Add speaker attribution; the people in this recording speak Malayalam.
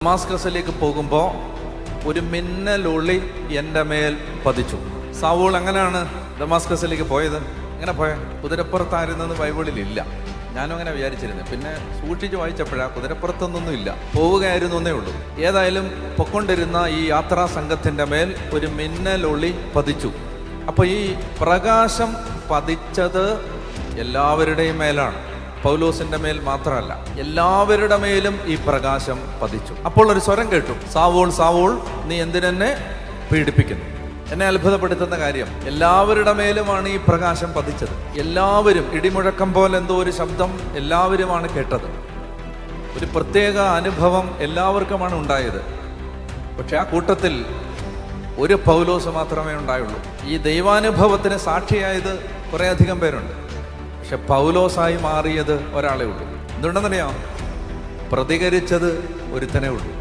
Speaker 1: ദമാസ്കസിലേക്ക് പോകുമ്പോൾ ഒരു മിന്നലൊളി എൻ്റെ മേൽ പതിച്ചു. സൗൾ എങ്ങനെയാണ് ദമാസ്കസിലേക്ക് പോയത്? എങ്ങനെ പോയ? കുതിരപ്പുറത്തായിരുന്നെന്ന് ബൈബിളിലില്ല. ഞാനും അങ്ങനെ വിചാരിച്ചിരുന്നത്. പിന്നെ സൂക്ഷിച്ച് വായിച്ചപ്പോഴാണ് കുതിരപ്പുറത്തൊന്നും ഇല്ല, പോവുകയായിരുന്നു എന്നേ ഉള്ളൂ. ഏതായാലും പൊക്കൊണ്ടിരുന്ന ഈ യാത്രാ സംഘത്തിൻ്റെ മേൽ ഒരു മിന്നലൊളി പതിച്ചു. അപ്പോൾ ഈ പ്രകാശം പതിച്ചത് എല്ലാവരുടെയും മേലാണ്, പൗലോസിന്റെ മേൽ മാത്രമല്ല, എല്ലാവരുടെ മേലും ഈ പ്രകാശം പതിച്ചു. അപ്പോൾ ഒരു സ്വരം കേട്ടു, സാവൂൾ സാവൂൾ, നീ എന്തിനെന്നെ പീഡിപ്പിക്കുന്നു? എന്നെ അത്ഭുതപ്പെടുത്തുന്ന കാര്യം, എല്ലാവരുടെ മേലുമാണ് ഈ പ്രകാശം പതിച്ചത്. എല്ലാവരും, ഇടിമുഴക്കം പോലെ എന്തോ ഒരു ശബ്ദം എല്ലാവരുമാണ് കേട്ടത്. ഒരു പ്രത്യേക അനുഭവം എല്ലാവർക്കുമാണ് ഉണ്ടായത്. പക്ഷെ ആ കൂട്ടത്തിൽ ഒരു പൗലോസ് മാത്രമേ ഉണ്ടായുള്ളൂ. ഈ ദൈവാനുഭവത്തിന് സാക്ഷിയായത് കുറേ അധികം പേരുണ്ട്. പക്ഷെ പൗലോസായി മാറിയത് ഒരാളേ ഉള്ളൂ. എന്തുകൊണ്ടെന്നറിയാം? പ്രതികരിച്ചത് ഒരുത്തനേ ഉള്ളൂ.